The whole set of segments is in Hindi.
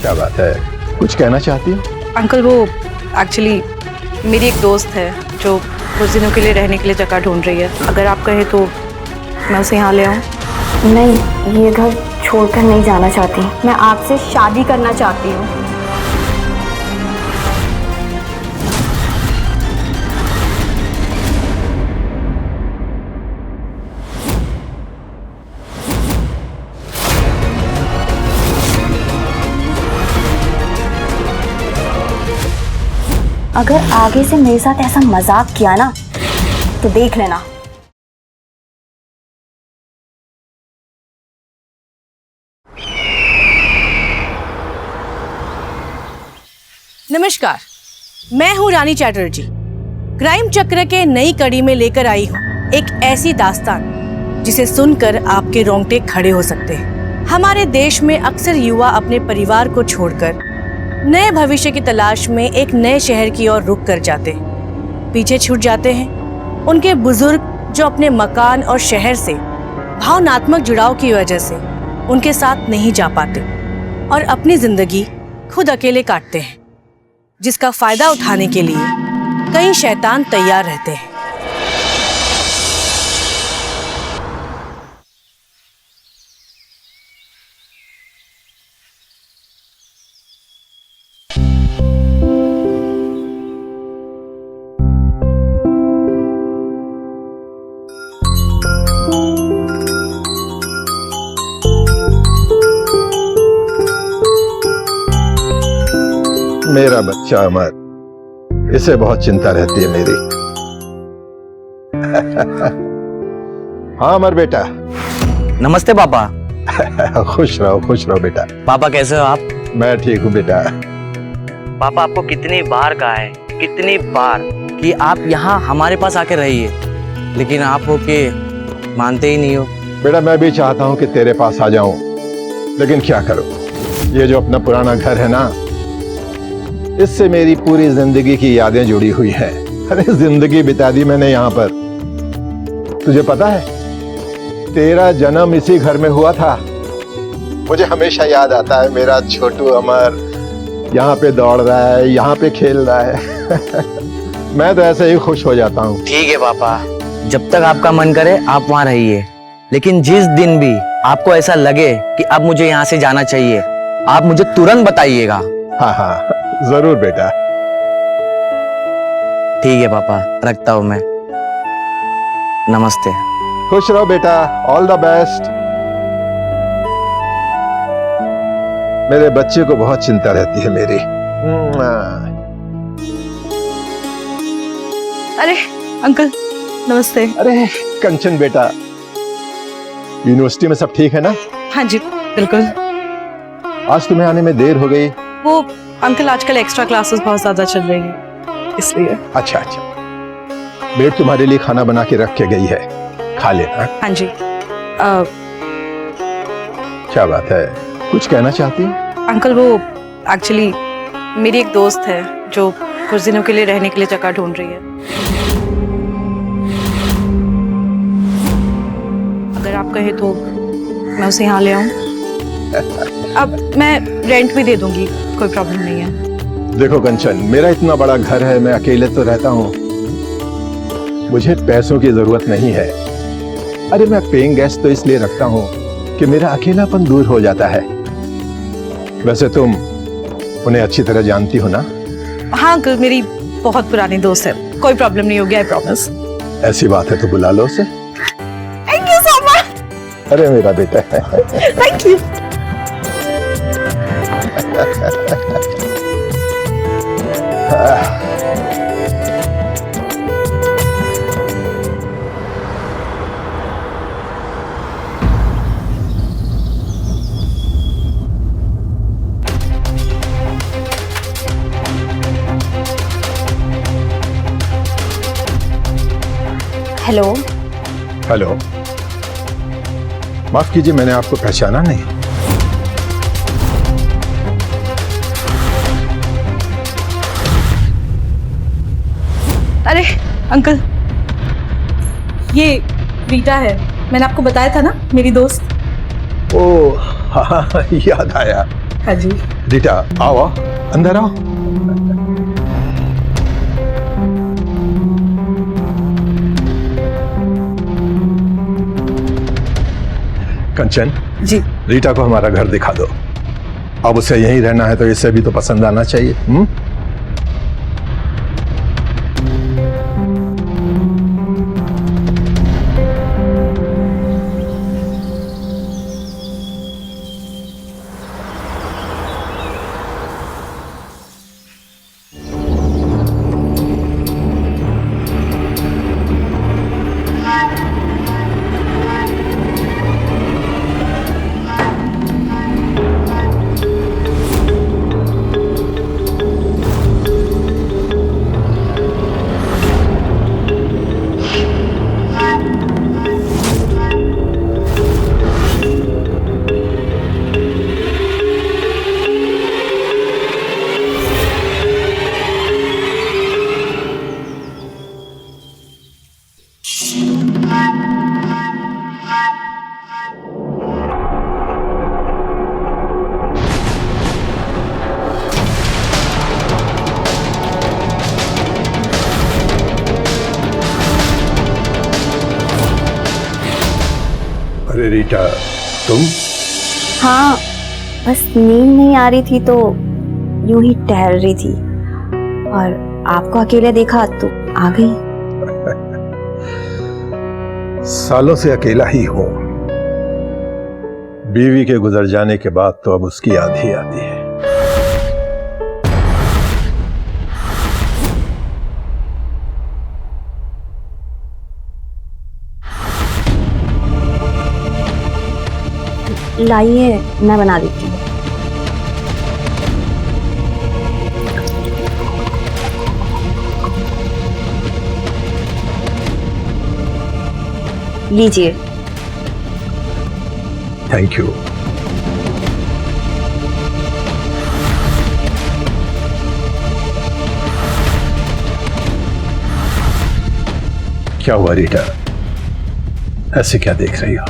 क्या बात है, कुछ कहना चाहती हो? अंकल वो एक्चुअली मेरी एक दोस्त है जो कुछ दिनों के लिए रहने के लिए जगह ढूंढ रही है। अगर आप कहें तो मैं उसे यहाँ ले आऊँ? नहीं, ये घर छोड़कर नहीं जाना चाहती। मैं आपसे शादी करना चाहती हूँ। अगर आगे से मेरे साथ ऐसा मजाक किया ना तो देख लेना। नमस्कार, मैं हूं रानी चैटर्जी। क्राइम चक्र के नई कड़ी में लेकर आई हूं एक ऐसी दास्तान जिसे सुनकर आपके रोंगटे खड़े हो सकते हैं। हमारे देश में अक्सर युवा अपने परिवार को छोड़कर नए भविष्य की तलाश में एक नए शहर की ओर रुख कर जाते हैं। पीछे छूट जाते हैं उनके बुजुर्ग जो अपने मकान और शहर से भावनात्मक जुड़ाव की वजह से उनके साथ नहीं जा पाते और अपनी जिंदगी खुद अकेले काटते हैं, जिसका फायदा उठाने के लिए कई शैतान तैयार रहते हैं। मेरा बच्चा अमर, इसे बहुत चिंता रहती है मेरी। हाँ अमर बेटा। नमस्ते पापा। खुश रहो बेटा। पापा कैसे हो आप? मैं ठीक हूँ बेटा। पापा आपको कितनी बार कहा है, कितनी बार कि आप यहाँ हमारे पास आके रहिए, लेकिन आप हो के मानते ही नहीं हो। बेटा मैं भी चाहता हूँ कि तेरे पास आ जाऊं, लेकिन क्या करूं, ये जो अपना पुराना घर है ना, इससे मेरी पूरी जिंदगी की यादें जुड़ी हुई हैं। अरे जिंदगी बिता दी मैंने यहाँ पर। तुझे पता है तेरा जन्म इसी घर में हुआ था। मुझे हमेशा याद आता है मेरा छोटू अमर यहाँ पे दौड़ रहा है, यहाँ पे खेल रहा है। मैं तो ऐसे ही खुश हो जाता हूँ। ठीक है पापा, जब तक आपका मन करे आप वहाँ रहिए, लेकिन जिस दिन भी आपको ऐसा लगे कि अब मुझे यहाँ से जाना चाहिए, आप मुझे तुरंत बताइएगा। हाँ जरूर बेटा। ठीक है पापा, रखता हूँ मैं। नमस्ते। खुश रहो बेटा, ऑल द बेस्ट। मेरे बच्चे को बहुत चिंता रहती है मेरी। अरे अंकल नमस्ते। अरे कंचन बेटा, यूनिवर्सिटी में सब ठीक है ना? हाँ जी बिल्कुल। आज तुम्हें आने में देर हो गई। वो अंकल आजकल एक्स्ट्रा क्लासेस बहुत ज्यादा चल रही हैं इसलिए। अच्छा, मेड तुम्हारे लिए खाना बना के रख के गई है, खा लेना। हाँ जी। क्या बात है, कुछ कहना चाहती हो? अंकल वो एक्चुअली मेरी एक दोस्त है जो कुछ दिनों के लिए रहने के लिए जगह ढूंढ रही है। अगर आप कहें तो मैं उसे यहाँ ले आऊँ? अब मैं रेंट भी दे दूंगी, कोई प्रॉब्लम नहीं है। देखो कंचन, मेरा इतना बड़ा घर है, मैं अकेले तो रहता हूँ, मुझे पैसों की जरूरत नहीं है। अरे मैं पेइंग गेस्ट तो इसलिए रखता हूँ कि मेरा अकेलापन दूर हो जाता है। वैसे तुम उन्हें अच्छी तरह जानती हो ना? हाँ अंकल, मेरी बहुत पुरानी दोस्त है, कोई प्रॉब्लम नहीं होगी, आई प्रॉमिस। ऐसी बात है तो बुला लो उसे। Thank you so much. अरे मेरा बेटा है। Thank you. हेलो। हेलो, माफ कीजिए मैंने आपको पहचाना नहीं। अरे अंकल, ये रीटा है, मैंने आपको बताया था ना, मेरी दोस्त। ओह हाँ, याद आया। हाँ जी। रीटा आओ आओ, अंदर आओ। कंचन, जी। रीटा को हमारा घर दिखा दो। अब उसे यहीं रहना है तो इसे भी तो पसंद आना चाहिए। अरे रीटा, तुम? हाँ, बस नींद नहीं आ रही थी तो यूं ही टहल रही थी और आपको अकेले देखा तो आ गई। सालों से अकेला ही हूं। बीवी के गुजर जाने के बाद तो अब उसकी याद ही आती है। लाइए, मैं बना देती हूँ। लीजिए। Thank you. क्या हुआ रीटा, ऐसे क्या देख रही हो?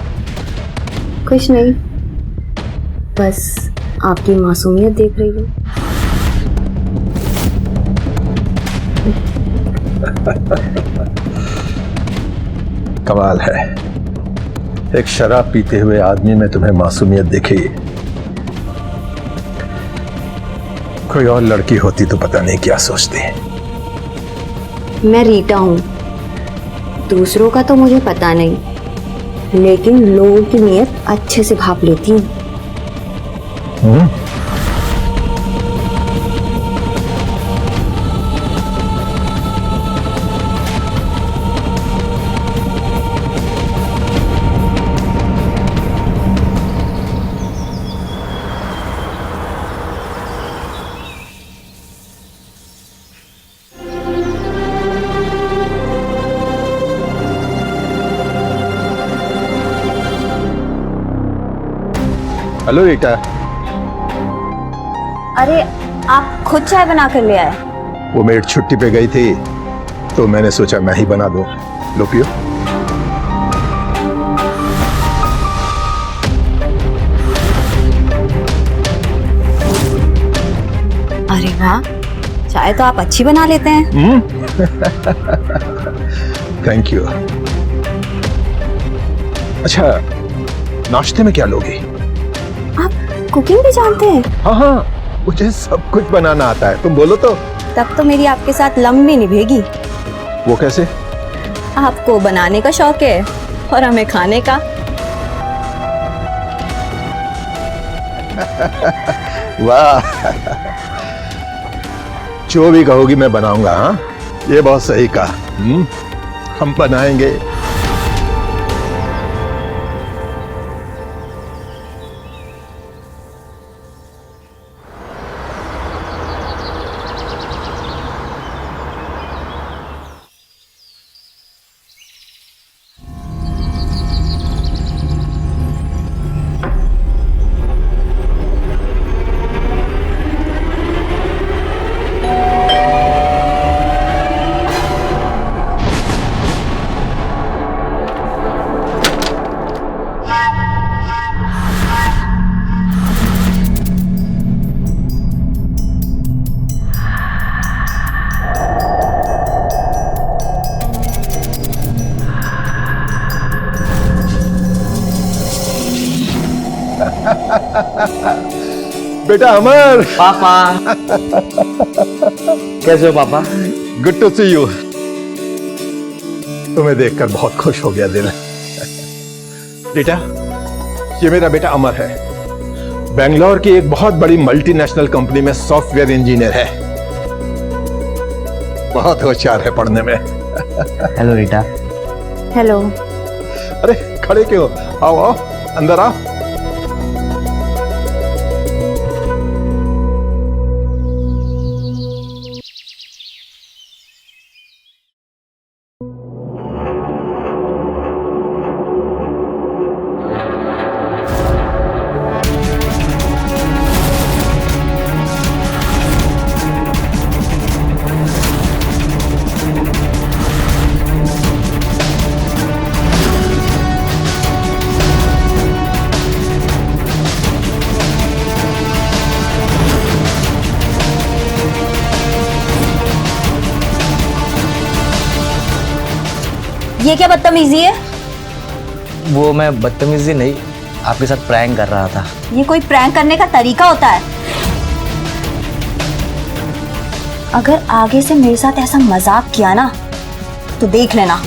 कुछ नहीं, बस आपकी मासूमियत देख रही हूँ। कमाल है, एक शराब पीते हुए आदमी में तुम्हें मासूमियत दिखी। कोई और लड़की होती तो पता नहीं क्या सोचती। मैं रीटा हूँ, दूसरों का तो मुझे पता नहीं, लेकिन लोगों की नीयत अच्छे से भाप लेती हूँ। Hello Rita. अरे, आप खुद चाय बना कर ले आए? वो मेड छुट्टी पे गई थी तो मैंने सोचा मैं ही बना दूं। लो पियो। अरे वाह, चाय तो आप अच्छी बना लेते हैं। Thank you. अच्छा, नाश्ते में क्या लोगे? आप कुकिंग भी जानते हैं? हाँ हाँ, मुझे सब कुछ बनाना आता है। तुम बोलो तो। तब तो मेरी आपके साथ लंबी निभेगी। वो कैसे? आपको बनाने का शौक है और हमें खाने का। वाह, जो भी कहोगी मैं बनाऊंगा। हाँ, ये बहुत सही कहा। हम बनाएंगे। बेटा अमर, पापा। कैसे हो पापा? Good to see you. तुम्हें देखकर बहुत खुश हो गया दिल। बेटा, ये मेरा बेटा अमर है। बेंगलोर की एक बहुत बड़ी मल्टीनेशनल कंपनी में सॉफ्टवेयर इंजीनियर है। बहुत होशियार है पढ़ने में। Hello Rita. हेलो। अरे खड़े क्यों? आओ आओ, अंदर आओ। ये क्या बदतमीजी है? वो मैं बदतमीजी नहीं, आपके साथ प्रैंक कर रहा था। ये कोई प्रैंक करने का तरीका होता है? अगर आगे से मेरे साथ ऐसा मजाक किया ना तो देख लेना।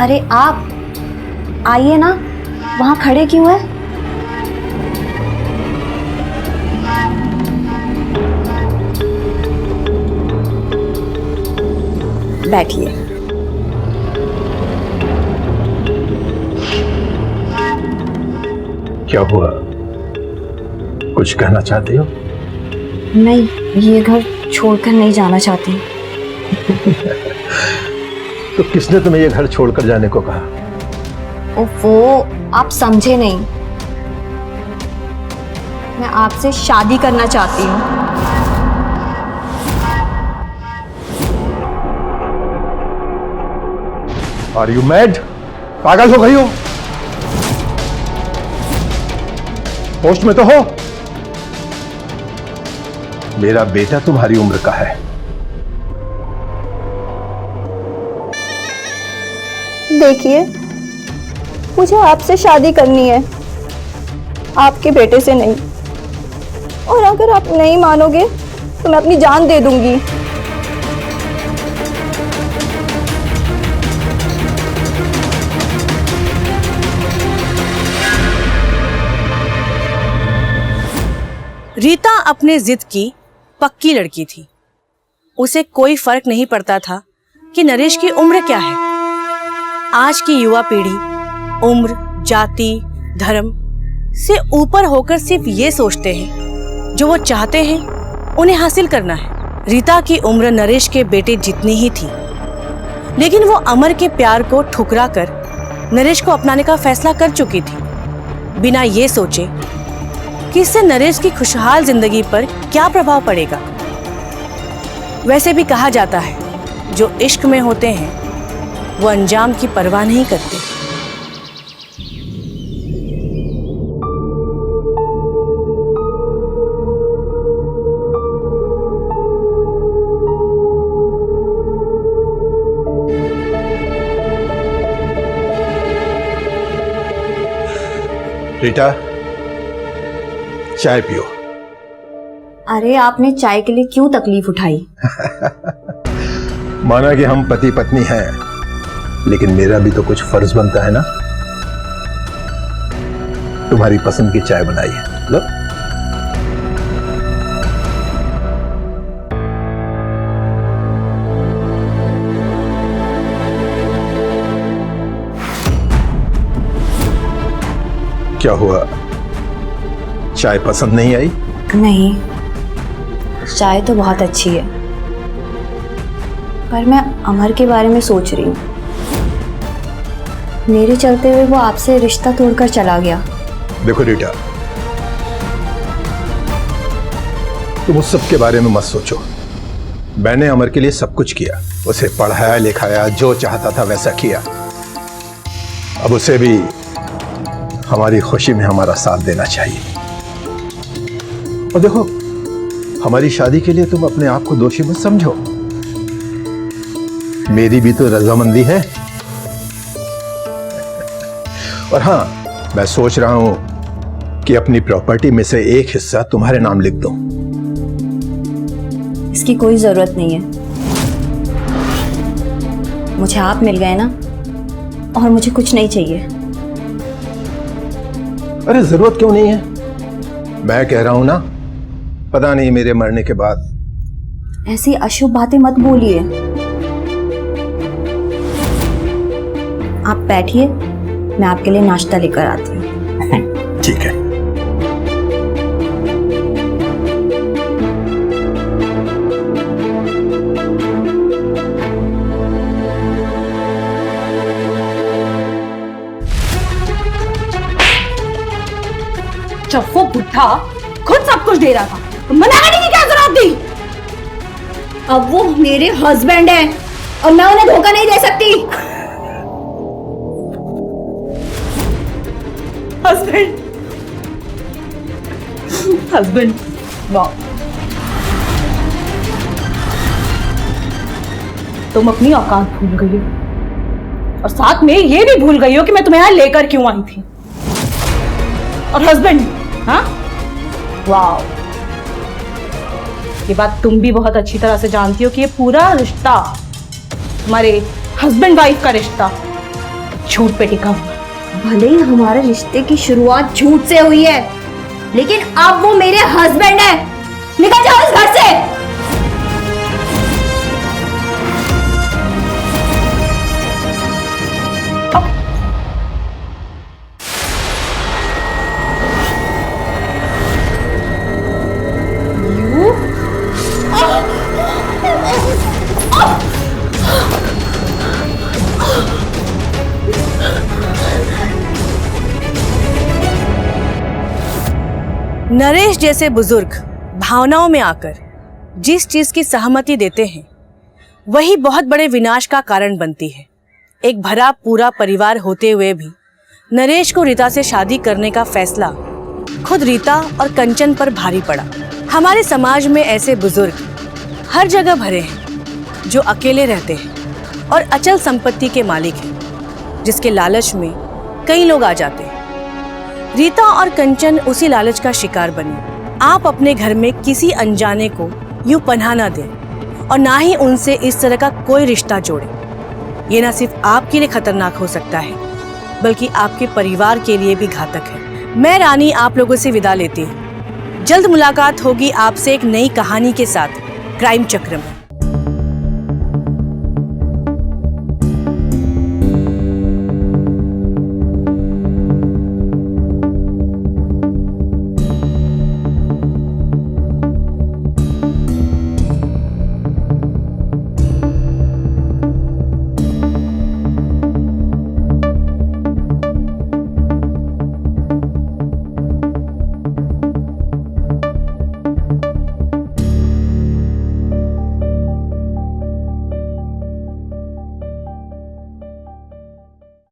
अरे आप आइए ना, वहां खड़े क्यों हैं? बैठिए। क्या हुआ? कुछ कहना चाहते हो? नहीं, ये घर छोड़कर नहीं जाना चाहती। तो किसने तुम्हें ये घर छोड़कर जाने को कहा? वो आप समझे नहीं। मैं आपसे शादी करना चाहती हूँ। Are you mad? पागल हो गई हो? होश में तो हो? मेरा बेटा तुम्हारी उम्र का है। देखिए, मुझे आपसे शादी करनी है, आपके बेटे से नहीं। और अगर आप नहीं मानोगे तो मैं अपनी जान दे दूंगी। रीता अपने जिद की पक्की लड़की थी। उसे कोई फर्क नहीं पड़ता था कि नरेश की उम्र क्या है। आज की युवा पीढ़ी उम्र, जाति, धर्म से ऊपर होकर सिर्फ ये सोचते हैं जो वो चाहते हैं उन्हें हासिल करना है। रीता की उम्र नरेश के बेटे जितनी ही थी, लेकिन वो अमर के प्यार को ठुकरा कर नरेश को अपनाने का फैसला कर चुकी थी, बिना ये सोचे कि इससे नरेश की खुशहाल जिंदगी पर क्या प्रभाव पड़ेगा। वैसे भी कहा जाता है, जो इश्क में होते हैं वो अंजाम की परवाह नहीं करते। रीटा, चाय पियो। अरे आपने चाय के लिए क्यों तकलीफ उठाई? माना कि हम पति पत्नी हैं, लेकिन मेरा भी तो कुछ फर्ज बनता है ना। तुम्हारी पसंद की चाय बनाई है, लो। क्या हुआ? चाय पसंद नहीं आई? नहीं, चाय तो बहुत अच्छी है, पर मैं अमर के बारे में सोच रही हूँ। मेरे चलते हुए वो आपसे रिश्ता तोड़कर चला गया। देखो रीटा, तुम उस सब के बारे में मत सोचो। मैंने अमर के लिए सब कुछ किया, उसे पढ़ाया लिखाया, जो चाहता था वैसा किया। अब उसे भी हमारी खुशी में हमारा साथ देना चाहिए। और देखो, हमारी शादी के लिए तुम अपने आप को दोषी मत समझो। मेरी भी तो रजामंदी है। और हाँ, मैं सोच रहा हूं कि अपनी प्रॉपर्टी में से एक हिस्सा तुम्हारे नाम लिख दूं। इसकी कोई जरूरत नहीं है। मुझे आप मिल गए ना, और मुझे कुछ नहीं चाहिए। अरे जरूरत क्यों नहीं है? मैं कह रहा हूं ना, पता नहीं मेरे मरने के बाद। ऐसी अशुभ बातें मत बोलिए। आप बैठिए, मैं आपके लिए नाश्ता लेकर आती हूँ। ठीक है। जब वो बुढ़ा खुद सब कुछ दे रहा था तो मना करने की क्या जरूरत थी? अब वो मेरे हस्बैंड है और मैं उन्हें धोखा नहीं दे सकती। हस्बैंड, हस्बैंड, वाह, तुम अपनी औकात भूल गई हो और साथ में ये भी भूल गई हो कि मैं तुम्हें यहां लेकर क्यों आई थी। और हस्बैंड, हाँ, वाह, ये बात तुम भी बहुत अच्छी तरह से जानती हो कि ये पूरा रिश्ता, हमारे हस्बैंड वाइफ का रिश्ता, झूठ पे टिका हुआ। भले ही हमारे रिश्ते की शुरुआत झूठ से हुई है, लेकिन अब वो मेरे हस्बैंड है। निकल जाओ इस घर से। नरेश जैसे बुजुर्ग भावनाओं में आकर जिस चीज की सहमति देते हैं वही बहुत बड़े विनाश का कारण बनती है। एक भरा पूरा परिवार होते हुए भी नरेश को रीता से शादी करने का फैसला खुद रीता और कंचन पर भारी पड़ा। हमारे समाज में ऐसे बुजुर्ग हर जगह भरे हैं जो अकेले रहते हैं और अचल संपत्ति के मालिक हैं, जिसके लालच में कई लोग आ जाते हैं। रीता और कंचन उसी लालच का शिकार बनी। आप अपने घर में किसी अनजाने को यूं पनाह न दें और ना ही उनसे इस तरह का कोई रिश्ता जोड़ें। ये न सिर्फ आपके लिए खतरनाक हो सकता है बल्कि आपके परिवार के लिए भी घातक है। मैं रानी आप लोगों से विदा लेती हूँ। जल्द मुलाकात होगी आपसे एक नई कहानी के साथ क्राइम चक्र में।